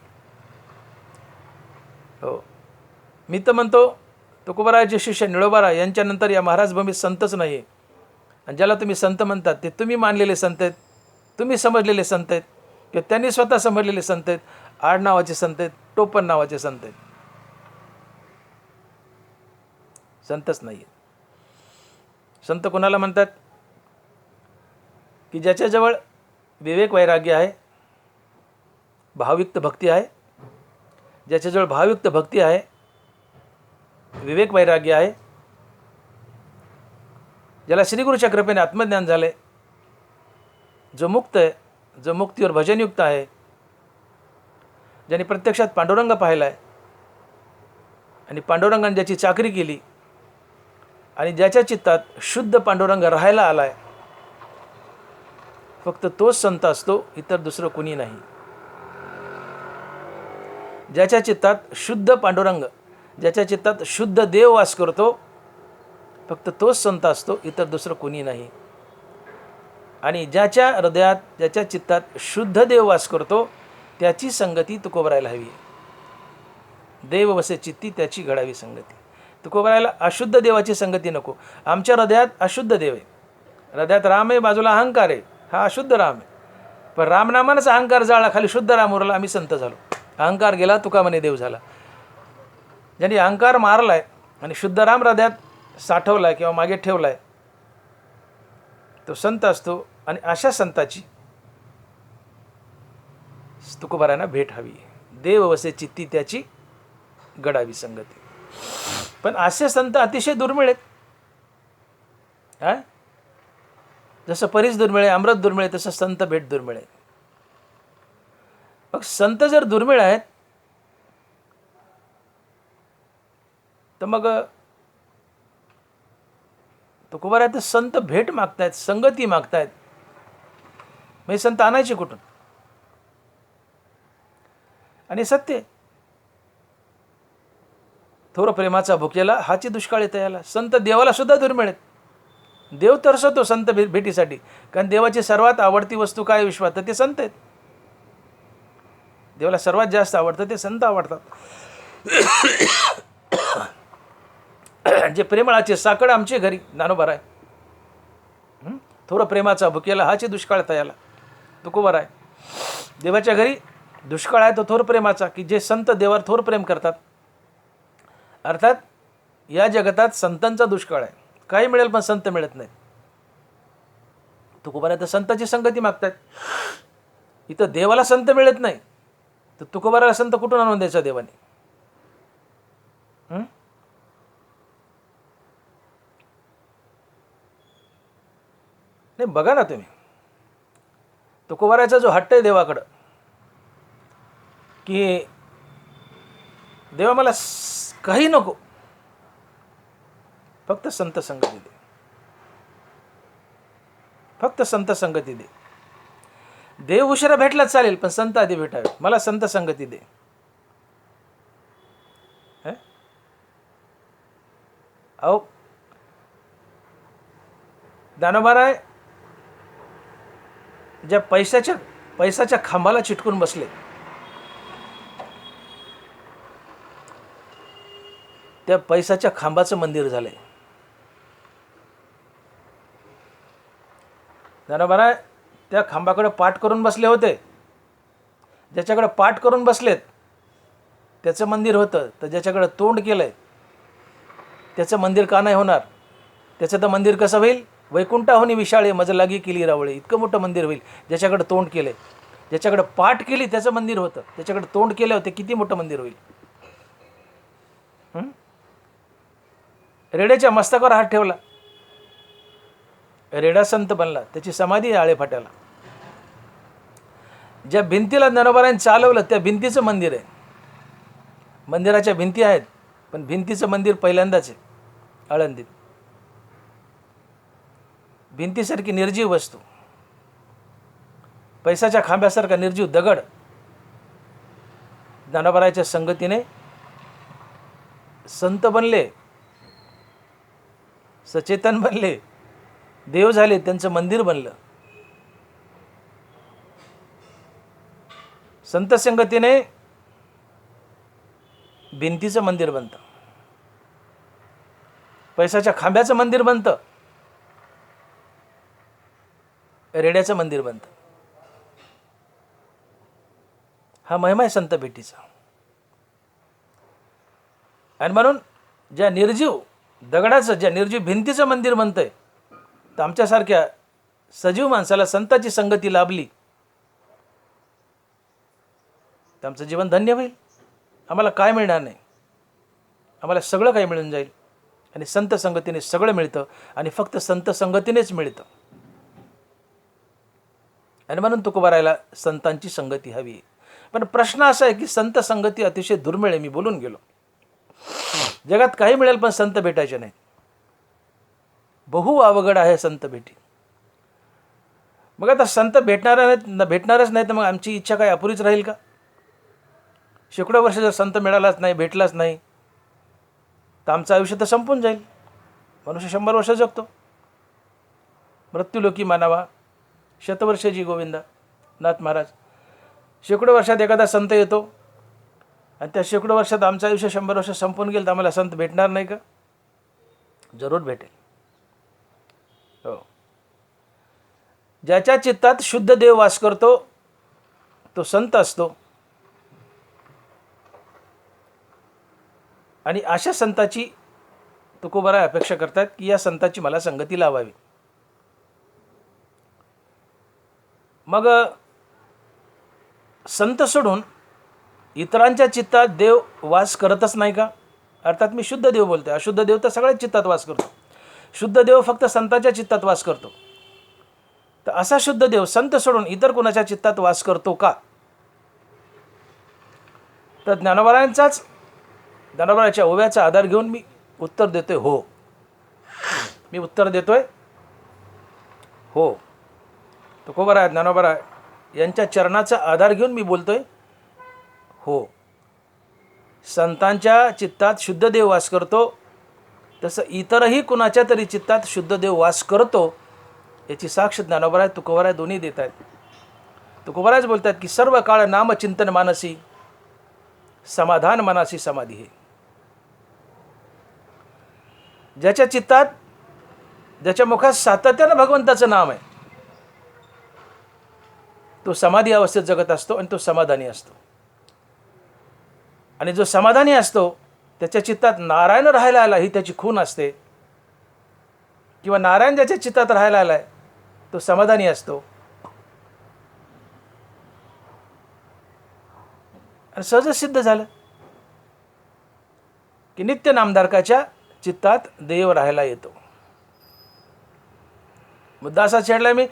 हो, मी तर म्हणतो तुकोबारायाचे शिष्य निळोबाराय यांच्यानंतर या महाराज भूमीत संतच नाही आहे. आणि ज्याला तुम्ही संत म्हणतात ते तुम्ही मानलेले संत आहेत, तुम्ही समजलेले संत आहेत, किंवा त्यांनी स्वतः समजलेले संत आहेत, आड नावाचे संत आहेत, टोपण नावाचे संत आहेत. संतच नाही आहेत. संत कोणाला म्हणतात? की ज्याच्याजवळ विवेक वैराग्य आहे, भावयुक्त भक्ती आहे. ज्याच्याजवळ भावयुक्त भक्ती आहे, विवेक वैराग्य आहे, ज्याला श्रीगुरूच्या कृपेने आत्मज्ञान झाले, जो मुक्त आहे, जो मुक्तीवर भजनयुक्त आहे, ज्याने प्रत्यक्षात पांडुरंग पाहिला आहे आणि पांडुरंगाने ज्याची चाकरी केली आणि ज्याच्या चित्तात शुद्ध पांडुरंग राहायला आला आहे, फक्त तोच संत असतो, इतर दुसरं कुणी नाही. ज्याच्या चित्तात शुद्ध पांडुरंग, ज्याच्या चित्तात शुद्ध देव वास करतो, फक्त तोच संत असतो, इतर दुसरं कुणी नाही. आणि ज्याच्या हृदयात, ज्याच्या चित्तात शुद्ध देव वास करतो, त्याची संगती तुकोबारायाला हवी. देव वसे चित्ती त्याची घडावी संगती. तुकोबारायाला अशुद्ध देवाची संगती नको. आमच्या हृदयात अशुद्ध देव आहे. हृदयात राम आहे, बाजूला अहंकार आहे, हा अशुद्ध राम आहे. पण रामनामानंच अहंकार जाळला, खाली शुद्ध राम उरला, आम्ही संत झालो. अहंकार गेला, तुका म्हणे देव झाला. ज्यांनी अहंकार मारलाय आणि शुद्ध राम हृदयात साठवलाय किंवा मागे ठेवलाय, तो संत असतो. आणि अशा संताची तुकोबारायांना भेट हवी. देव वसे चित्ती त्याची घडावी संगती. पण असे संत अतिशय दुर्मिळ आहेत. जसं परीस दुर्मिळ आहे, अमृत दुर्मिळ आहे, तसं संत भेट दुर्मिळ आहे. मग संत जर दुर्मिळ आहेत, तर मग तुकोबाराय तर संत भेट मागतायत, संगती मागतायत, म्हणजे संत आणायचे कुठून? आणि सत्य, थोर प्रेमाचा भुकेला हाची दुष्काळ येतं याला. संत देवाला सुद्धा दुर्मिळ आहेत. देव तरसतो संत भेटीसाठी, कारण देवाची सर्वात आवडती वस्तू काय विश्वात? तर ते संत आहेत. देवाला सर्वात जास्त आवडतं ते संत आवडतात. जे प्रेमळाचे साकड आमचे घरी ज्ञानोबाराय. थोर प्रेमाचा भुकेला हाची दुष्काळ तयाला तुकोबाराय. देवाच्या घरी दुष्काळ आहे तो थोर प्रेमाचा, की जे संत देवावर थोर प्रेम करतात. अर्थात या जगतात संतांचा दुष्काळ आहे. काही मिळेल पण संत मिळत नाहीत. तुकोबाराय तर संताची संगती मागतात. इथं देवाला संत मिळत नाही, तर तुकोबारायला संत कुठून आणून द्यायचा देवाने? नाही, बघा ना तुम्ही, तुकोबारायचा जो हट्ट आहे देवाकडं, की देवा मला काही नको, फक्त संत संगती दे, फक्त संत संगती दे. देव उशिरा भेटला चालेल, पण संत आधी भेटावे, मला संत संगती दे. अहो, ज्ञानोबाराय ज्या पैशाच्या खांबाला चिटकून बसले, त्या पैशाच्या खांबाचं मंदिर झालंय. ज्ञानोबाराय त्या खांबाकडे पाठ करून बसले होते. ज्याच्याकडे पाठ करून बसलेत त्याचं मंदिर होतं, तर ज्याच्याकडं तोंड केलं आहे त्याचं मंदिर का नाही होणार? त्याचं तर मंदिर कसं होईल? वैकुंठाहुनी विशाळे मज लागी केली रावळे, इतकं मोठं मंदिर होईल ज्याच्याकडं तोंड केलं आहे. ज्याच्याकडं पाठ केली त्याचं मंदिर होतं, त्याच्याकडे तोंड केलं होते किती मोठं मंदिर होईल. रेड्याच्या मस्तकावर हात ठेवला, रेडा संत बनला, त्याची समाधी आहे आळेफाट्याला. ज्या भिंतीला ज्ञानोबारांनी चालवलं त्या भिंतीचं मंदिर आहे. मंदिराच्या भिंती आहेत, पण भिंतीचं मंदिर पहिल्यांदाच आहे आळंदीत. भिंतीसारखी निर्जीव वस्तू, पैसाच्या खांब्यासारखा निर्जीव दगड ज्ञानोबाराच्या संगतीने संत बनले, सचेतन बनले, देव झाले, त्यांचं मंदिर बनलं. संत संगतीने भिंतीचं मंदिर बनतं, पैसाच्या खांब्याचं मंदिर बनतं, रेड्याचं मंदिर बनतं. हा महिमा आहे संत भेटीचा. आणि म्हणून ज्या निर्जीव दगडाचं, ज्या निर्जीव भिंतीचं मंदिर बनतंय, तर आमच्यासारख्या सजीव माणसाला संताची संगती लाभली तर आमचं जीवन धन्य होईल. आम्हाला काय मिळणार नाही, आम्हाला सगळं काही मिळून जाईल. आणि संत संगतीने सगळं मिळतं, आणि फक्त संत संगतीनेच मिळतं. आणि म्हणून तुकोबारायला संतांची संगती हवी आहे. पण प्रश्न असा आहे की संत संगती अतिशय दुर्मिळ आहे. मी बोलून गेलो, जगात काही मिळेल पण संत भेटायचे नाहीत. बहु अवघड आहे संत भेटी. मग आता संत भेटणारच नाही तर मग आमची इच्छा काय अपुरीच राहील का? शेकडो वर्ष जर संत मिळालाच नाही, भेटलाच नाही, तर आमचं आयुष्य तर संपून जाईल. मनुष्य 100 वर्ष जगतो, मृत्यूलोकी मानावा शतवर्षजी गोविंदा नाथ महाराज. शेकडो वर्षात एखादा संत येतो, आणि त्या शेकडो वर्षात आमचं आयुष्य 100 वर्ष संपून गेलं, तर आम्हाला संत भेटणार नाही का? जरूर भेटेल. हो. ज्याच्या चित्तात शुद्ध देव वास करतो तो संत असतो. आणि अशा संताची तुकोबाराय अपेक्षा करतात की या संताची मला संगती लावावी. मग संत सोडून इतरांच्या चित्तात देव वास करतच नाही का? अर्थात मी शुद्ध देव बोलतोय, अशुद्ध देव तर सगळ्याच चित्तात वास करतो. शुद्ध देव फक्त संतांच्या चित्तात वास करतो. तर असा शुद्ध देव संत सोडून इतर कोणाच्या चित्तात वास करतो का? तर ज्ञानोबाराच्या ओव्याचा आधार घेऊन मी उत्तर देतोय हो. मी उत्तर देतोय हो. तुकोबाराय, ज्ञानोबाराय यांच्या चरणाचा आधार घेऊन मी बोलतोय हो. संतांच्या चित्तात शुद्ध देव वास करतो, तसं इतरही कुणाच्या तरी चित्तात शुद्ध देव वास करतो, याची साक्ष ज्ञानोबाराय तुकोबाराय दोन्ही देत आहेत. तुकोबारायच बोलतात की सर्व काळ नामचिंतन मानसी, समाधान मनासी समाधी हे. ज्याच्या चित्तात, ज्याच्या मुखात सातत्यानं भगवंताचं नाम आहे, तो समाधी अवस्थेत जगत असतो आणि तो समाधानी असतो. आणि जो समाधानी असतो त्याच्या चित्तात नारायण राहायला आला ही त्याची खूण असते, किंवा नारायण ज्याच्या चित्तात राहायला आलाय तो समाधानी असतो. आणि सहजच सिद्ध झालं की नित्य नामधारकाच्या चित्तात देव राहायला येतो. मुद्दा असा छेडला मी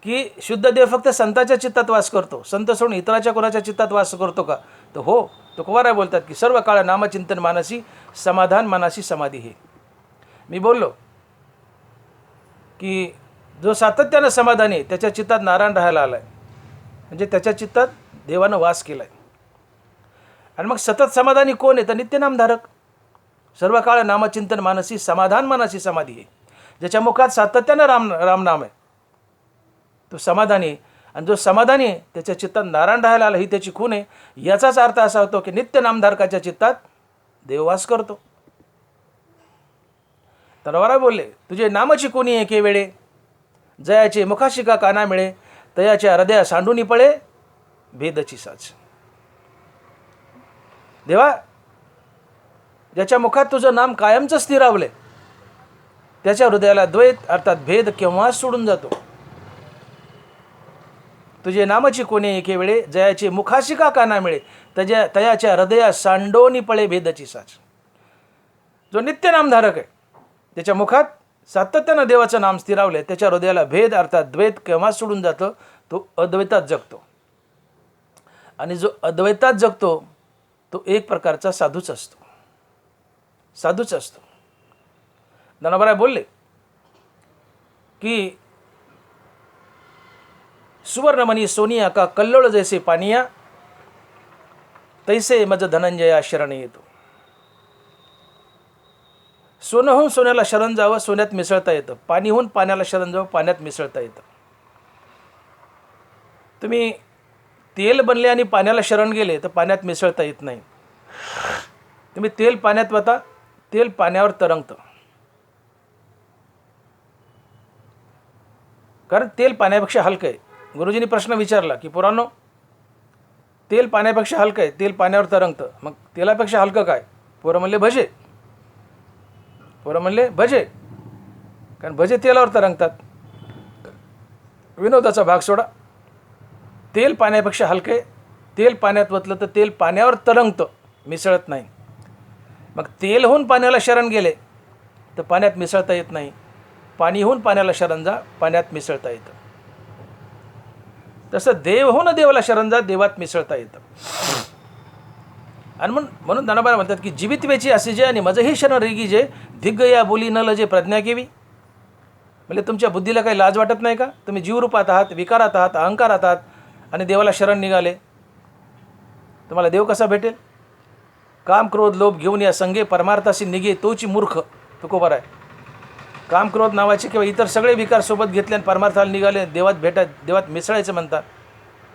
की शुद्ध देव फक्त संताच्या चित्तात वास करतो, संत सोडून इतराच्या कोणाच्या चित्तात वास करतो का? तर हो. तुकोबाराय बोलतात की सर्व काळ नामचिंतन मानसी, समाधान मनासी समाधी हे. मी बोललो की जो सातत्यानं समाधानी त्याच्या चित्तात नारायण राहायला आलाय, म्हणजे त्याच्या चित्तात देवानं वास केलाय. आणि मग सतत समाधानी कोण आहे? तर नित्यनामधारक. सर्व काळ नामचिंतन मानसी, समाधान मनासी समाधी हे. ज्याच्या मुखात सातत्यानं रामनाम आहे तो समाधानी, आणि जो समाधानी आहे त्याच्या चित्तात नारायण राहायला आला ही त्याची खूण आहे. याचाच अर्थ असा होतो की नित्य नामधारकाच्या चित्तात देववास करतो. तनवारा बोलले, तुझे नामची कोणी एके वेळे, जयाचे मुखाशी का काना मिळे, तयाच्या हृदया सांडूनी पळे भेदची साच. देवा, ज्याच्या मुखात तुझं नाम कायमचं स्थिरावले, त्याच्या हृदयाला द्वैत अर्थात भेद केव्हाच सोडून जातो. तुझे नामाची कोणी एके वेळे, जयाचे मुखाशी का काना मिळे, तयाच्या हृदया सांडोनी पळे भेदची साच. जो नित्य नामधारक आहे, त्याच्या मुखात सातत्यानं देवाचं नाम स्थिरावले, त्याच्या हृदयाला भेद अर्थात द्वैत केव्हाच सोडून जातं. तो अद्वैतात जगतो. आणि जो अद्वैतात जगतो तो एक प्रकारचा साधूच असतो. साधूच असतो. ज्ञानोबा बोलले की सुवर्णमणी सोनिया का कल्लोळ जैसे पानिया, तैसे मज धनंजया शरण येतो. सोनं होऊन सोन्याला शरण जावं, सोन्यात मिसळता येतं. पाणी होऊन पाण्याला शरण जावं, पाण्यात मिसळता येतं. तुम्ही तेल बनले आणि पाण्याला शरण गेले तर पाण्यात मिसळता येत नाही. तुम्ही तेल पाण्यात वता, तेल पाण्यावर तरंगतं. कारण तेल पाण्यापेक्षा हलकं आहे. गुरुजींनी प्रश्न विचारला की पुरानो, तेल पाण्यापेक्षा हलकं आहे, तेल पाण्यावर तरंगतं, मग तेलापेक्षा हलकं काय? पोरं म्हणले भजे. पोरं म्हणले भजे, कारण भजे तेलावर तरंगतात. विनोदाचा भाग सोडा. तेल पाण्यापेक्षा हलकं आहे, तेल पाण्यात वतलं तर तेल पाण्यावर तरंगतं, मिसळत नाही. मग तेल होऊन पाण्याला शरण गेले तर पाण्यात मिसळता येत नाही. पाणी होऊन पाण्याला शरण जा, पाण्यात मिसळता येतं. तसं देव होऊन देवाला शरण जा, देवात मिसळता येतं. आणि म्हणून ज्ञानोबा म्हणतात की जीवित वेची असे जे आणि मजही शरण रेगी जे, धिग्ग या बोली न लजे प्रज्ञा केवी. म्हणजे तुमच्या बुद्धीला काही लाज वाटत नाही का? तुम्ही जीवरूपात आहात, विकारात आहात, अहंकारात आहात आणि देवाला शरण निघाले, तुम्हाला देव कसा भेटेल? काम क्रोध लोभ घेऊन या संगे परमार्थाशी निघे तोची मूर्ख. तुकोबार आहे. काम क्रोध नावाचे किंवा इतर सगळे विकार सोबत घेतले आणि परमार्थाला निघाले, देवात मिसळायचं म्हणतात.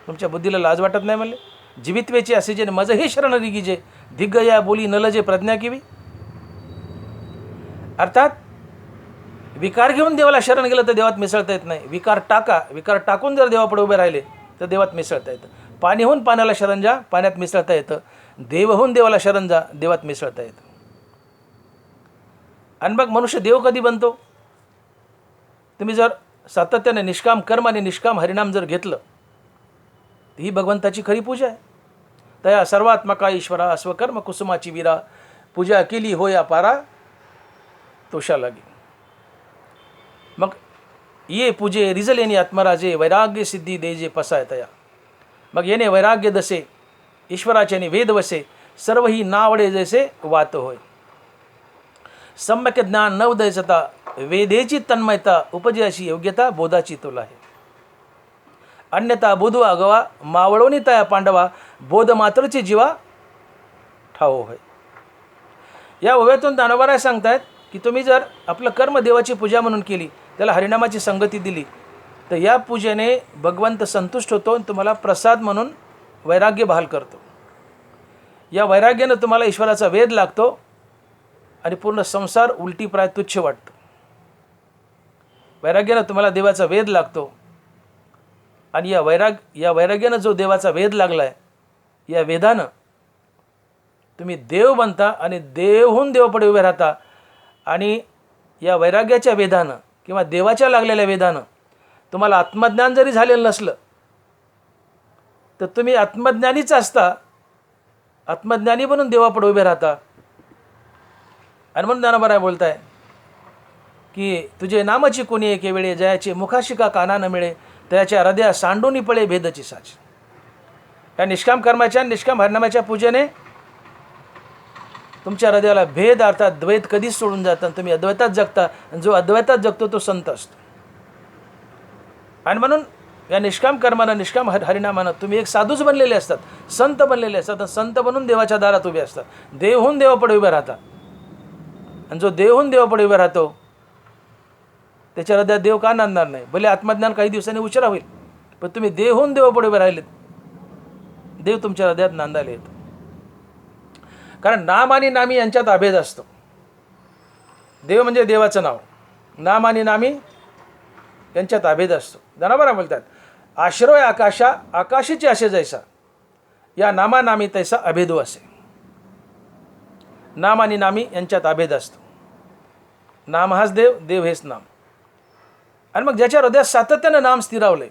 तुमच्या बुद्धीला लाज वाटत नाही म्हणले? जीवित्वेचे असे जे मजही शरण रिगीजे, धिग्ग या बोली नलजे प्रज्ञा किवी. अर्थात विकार घेऊन देवाला शरण गेलं तर देवात मिसळता येत नाही. विकार टाकून जर देवापुढे उभे राहिले तर देवात मिसळता येतं. पाणी होऊन पाण्याला शरण जा, पाण्यात मिसळता येतं. देव होऊन देवाला शरण जा, देवात मिसळता येतं. आणि मग मनुष्य देव कधी बनतो? तुम्ही जर सातत्याने निष्काम कर्म आणि निष्काम हरिनाम जर घेतलं तर ही भगवंताची खरी पूजा आहे. तया सर्वात्मका ईश्वरा स्वकर्म कुसुमाची वीरा, पूजा केली होया पारा तोषा लागे. मग ये पूजे रिजल येणे आत्मराजे, वैराग्य सिद्धी देजे पसाय तया. मग येणे वैराग्य दसे, ईश्वराचे वेद वसे, सर्व ही नावडे जैसे वात होय. सम्यक ज्ञान नवदयचता, वेदेची तन्मयता, उपजे अशी योग्यता, बोधाची तुला आहे. अन्यथा बुधू आगवा, मावळोनी तया पांडवा, बोध मात्रची जीवा ठाओ होय. या ओव्यातून ज्ञानोबा सांगतायत की तुम्ही जर आपलं कर्म देवाची पूजा म्हणून केली, त्याला हरिनामाची संगती दिली, तर या पूजेने भगवंत संतुष्ट होतो आणि तुम्हाला प्रसाद म्हणून वैराग्य बहाल करतो. या वैराग्यानं तुम्हाला ईश्वराचा वेद लागतो आणि पूर्ण संसार उलटीप्राय तुच्छ वाटतो. वैराग्यानं तुम्हाला देवाचा वेद लागतो आणि या वैराग्यानं जो देवाचा वेद लागला आहे, या वेदानं तुम्ही देव बनता आणि देवहून देवापुढे उभे राहता. आणि या वैराग्याच्या वेदानं किंवा देवाच्या लागलेल्या वेदानं तुम्हाला आत्मज्ञान जरी झालेलं नसलं तर तुम्ही आत्मज्ञानीच असता, आत्मज्ञानी बनून देवापुढे उभे राहता. आणि म्हणून ज्ञानोबा बोलताय की तुझे नामाची कोणी एके वेळे, जयाचे मुखाशी का काना न मिळे, त्याच्या हृदया सांडूनी पळे भेदची साच. या निष्काम कर्माच्या निष्काम हरिनामाच्या पूजेने तुमच्या हृदयाला भेद अर्थात द्वैत कधीच सोडून जातं. तुम्ही अद्वैतात जगता. जो अद्वैतात जगतो तो संत असतो. आणि म्हणून या निष्काम कर्मानं निष्काम हरिनामानं तुम्ही एक साधूच बनलेले असतात, संत बनलेले असतात. संत बनून देवाच्या दारात उभे असतात, देवहून देवापुढे उभे राहतात. आणि जो देवहून देवापुढे उभे राहतो त्याच्या हृदयात देव का नांदणार नाही? भले आत्मज्ञान काही दिवसांनी उशिरा होईल, पण तुम्ही देवहून देवापुढे उभे राहिलेत, देव तुमच्या हृदयात नांदायला येतो. कारण नाम आणि नामी यांच्यात अभेद असतो. देव म्हणजे देवाचं नाव, नाम आणि नामी यांच्यात अभेद असतो. ज्ञानोबा बोलतात आश्रय आकाशा, आकाशीचे असे जैसा, या नामा नामी तैसा अभेदो असे. नाम आणि नामी यांच्यात अभेद असतो. नाम हाच देव, देव हेच नाम. आणि मग ज्याच्या हृदयात सातत्यानं नाम स्थिरावलंय,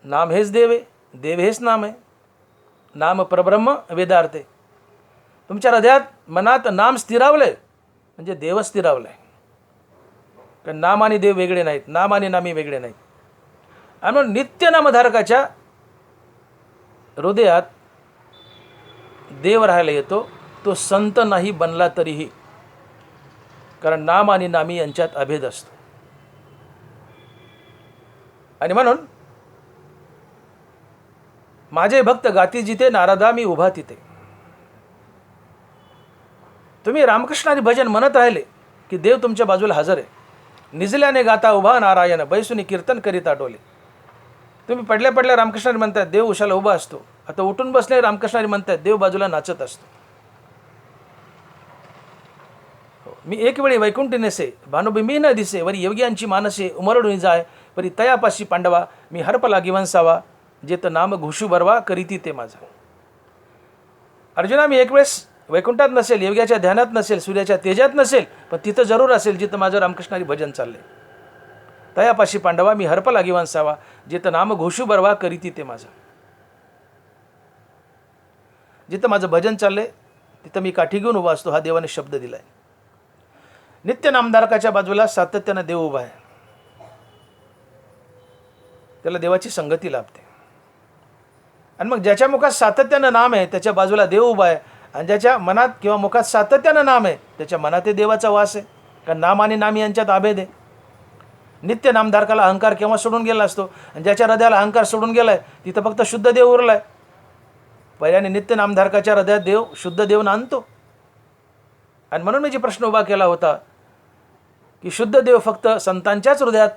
नाम हेच देव आहे, देव हेच नाम आहे, नाम परब्रह्म वेदार्थ आहे. तुमच्या हृदयात मनात नाम स्थिरावलंय म्हणजे देव स्थिरावलाय. कारण नाम आणि देव वेगळे नाहीत, नाम आणि नामी वेगळे नाहीत. आणि म्हणून नित्य नामधारकाच्या हृदयात देव राहायला येतो. तो संत नाही बनला तरीही, कारण नाम आणि नामी यांच्यात अभेद असतो. आणि म्हणून माझे भक्त गाती जिथे, नारदा मी उभा तिथे. तुम्ही रामकृष्णारी भजन म्हणत राहिले की देव तुमच्या बाजूला हजर आहे. निजल्याने गाता उभा नारायण, बैसुनी कीर्तन करीत आटोले. तुम्ही पडल्या पडल्या रामकृष्णारी म्हणतात, देव उशाला उभा असतो. आता उठून बसले रामकृष्णारी म्हणतात, देव बाजूला नाचत असतो. मी एक वेळी वैकुंठी नेसे, भानुबिंबी न दिसे, वरी योग्यांची मानसे उमरडून जाय, परी तयापाशी पांडवा, मी हरप लागी वंसावा, जेत नाम घोषू बरवा करीती ते माझा. अर्जुना, मी एक वेळेस वैकुंठात नसेल, योग्याच्या ध्यानात नसेल, सूर्याच्या तेजात नसेल, पण तिथं जरूर असेल जिथं माझं रामकृष्णारी भजन चाललंय. तयापाशी पांडवा, मी हरप लागी वंसावा, जेत नाम घोषू बरवा करीती ते माझा. जिथं माझं भजन चाललंय तिथं मी काठी घेऊन उभा असतो, हा देवाने शब्द दिलाय. नित्य नामधारकाच्या बाजूला सातत्यानं देव उभा आहे. त्याला देवाची संगती लाभते. आणि मग ज्याच्या मुखात सातत्यानं नाम आहे त्याच्या बाजूला देव उभा आहे. आणि ज्याच्या मनात किंवा मुखात सातत्यानं नाम आहे त्याच्या मनात देवाचा वास आहे. कारण नाम आणि नामी यांच्यात अभेद आहे. नित्य नामधारकाला अहंकार केव्हा सोडून गेला असतो, आणि ज्याच्या हृदयाला अहंकार सोडून गेलाय तिथं फक्त शुद्ध देव उरलाय. पहिल्याने नित्य नामधारकाच्या हृदयात देव, शुद्ध देव नांदतो. आणि म्हणून मी जे प्रश्न उभा केला होता की शुद्ध देव फक्त संतांच्याच हृदयात